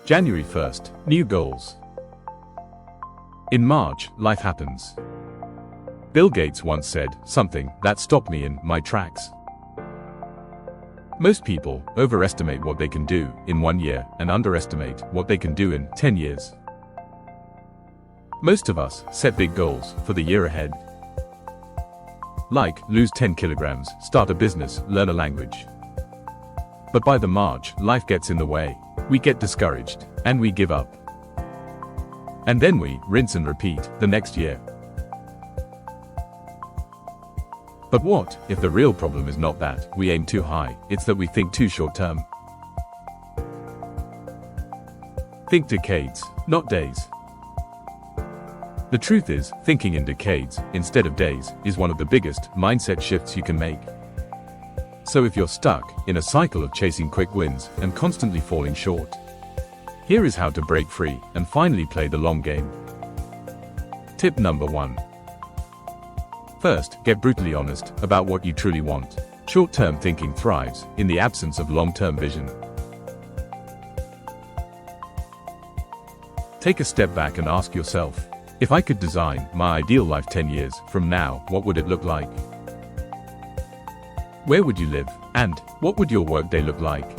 January 1st, new goals. In March, life happens. Bill Gates once said something that stopped me in my tracks. Most people overestimate what they can do in 1 year and underestimate what they can do in 10 years. Most of us set big goals for the year ahead. Like lose 10 kilograms, start a business, learn a language. But by the March, life gets in the way. We get discouraged, and we give up. And then we rinse and repeat the next year. But what if the real problem is not that we aim too high, it's that we think too short term? Think decades, not days. The truth is, thinking in decades instead of days is one of the biggest mindset shifts you can make. So if you're stuck in a cycle of chasing quick wins and constantly falling short, here is how to break free and finally play the long game. Tip number 1. First, get brutally honest about what you truly want. Short-term thinking thrives in the absence of long-term vision. Take a step back and ask yourself, if I could design my ideal life 10 years from now, what would it look like? Where would you live, and what would your workday look like?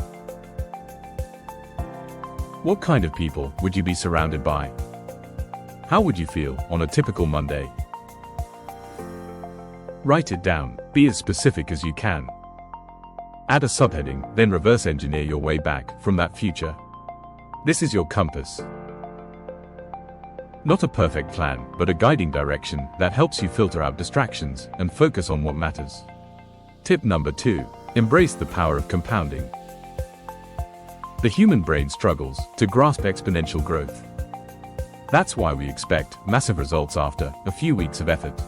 What kind of people would you be surrounded by? How would you feel on a typical Monday? Write it down, be as specific as you can. Add a subheading, then reverse engineer your way back from that future. This is your compass. Not a perfect plan, but a guiding direction that helps you filter out distractions and focus on what matters. Tip number 2. Embrace the power of compounding. The human brain struggles to grasp exponential growth. That's why we expect massive results after a few weeks of effort,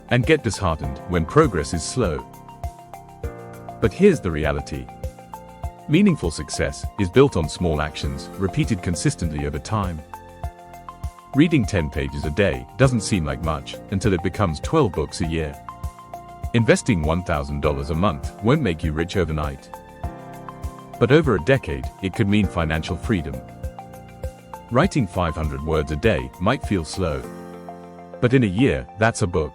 and get disheartened when progress is slow. But here's the reality. Meaningful success is built on small actions, repeated consistently over time. Reading 10 pages a day doesn't seem like much until it becomes 12 books a year. Investing $1,000 a month won't make you rich overnight. But over a decade, it could mean financial freedom. Writing 500 words a day might feel slow. But in a year, that's a book.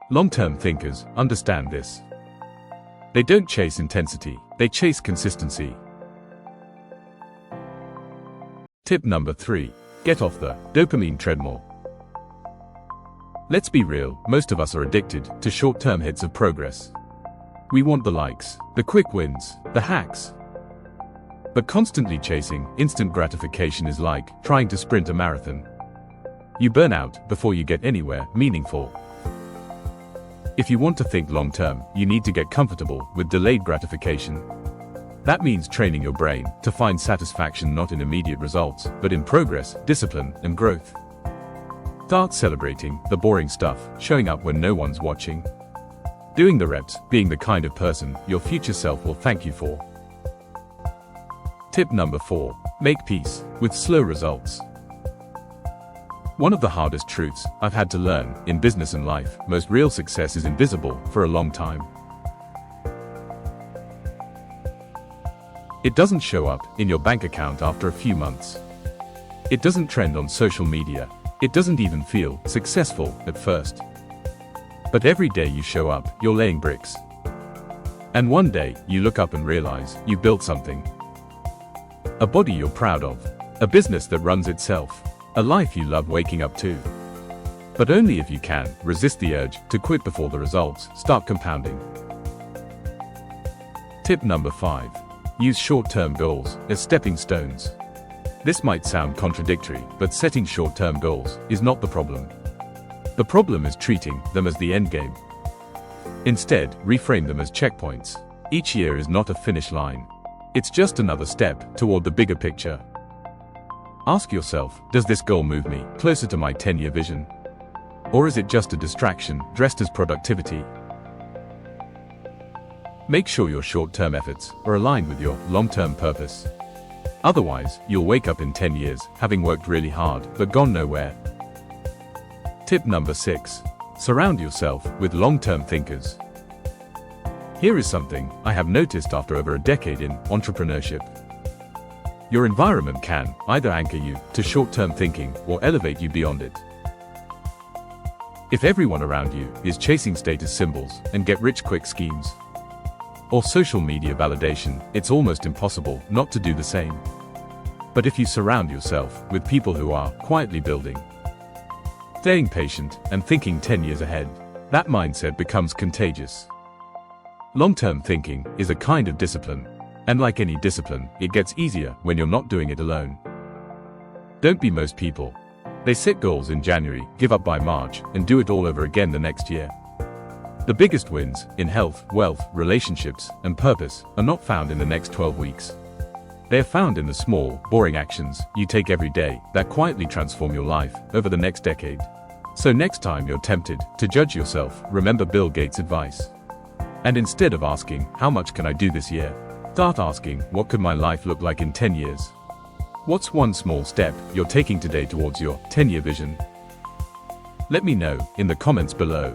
Long-term thinkers understand this. They don't chase intensity, they chase consistency. Tip number 3. Get off the dopamine treadmill. Let's be real, most of us are addicted to short-term hits of progress. We want the likes, the quick wins, the hacks. But constantly chasing instant gratification is like trying to sprint a marathon. You burn out before you get anywhere meaningful. If you want to think long-term, you need to get comfortable with delayed gratification. That means training your brain to find satisfaction not in immediate results, but in progress, discipline, and growth. Start celebrating the boring stuff, showing up when no one's watching. Doing the reps, being the kind of person your future self will thank you for. Tip number 4. Make peace with slow results. One of the hardest truths I've had to learn in business and life, most real success is invisible for a long time. It doesn't show up in your bank account after a few months. It doesn't trend on social media. It doesn't even feel successful at first. But every day you show up, you're laying bricks. And one day, you look up and realize you built something. A body you're proud of. A business that runs itself. A life you love waking up to. But only if you can resist the urge to quit before the results start compounding. Tip number 5. Use short-term goals as stepping stones. This might sound contradictory, but setting short-term goals is not the problem. The problem is treating them as the end game. Instead, reframe them as checkpoints. Each year is not a finish line. It's just another step toward the bigger picture. Ask yourself, does this goal move me closer to my 10-year vision? Or is it just a distraction dressed as productivity? Make sure your short-term efforts are aligned with your long-term purpose. Otherwise, you'll wake up in 10 years having worked really hard but gone nowhere. Tip number 6. Surround yourself with long-term thinkers. Here is something I have noticed after over a decade in entrepreneurship. Your environment can either anchor you to short-term thinking or elevate you beyond it. If everyone around you is chasing status symbols and get-rich-quick schemes, or social media validation, it's almost impossible not to do the same. But if you surround yourself with people who are quietly building, staying patient, and thinking 10 years ahead, that mindset becomes contagious. Long-term thinking is a kind of discipline, and like any discipline, it gets easier when you're not doing it alone. Don't be most people. They set goals in January, give up by March, and do it all over again the next year. The biggest wins in health, wealth, relationships, and purpose are not found in the next 12 weeks. They are found in the small, boring actions you take every day that quietly transform your life over the next decade. So next time you're tempted to judge yourself, remember Bill Gates' advice. And instead of asking, how much can I do this year? Start asking, what could my life look like in 10 years? What's one small step you're taking today towards your 10-year vision? Let me know in the comments below.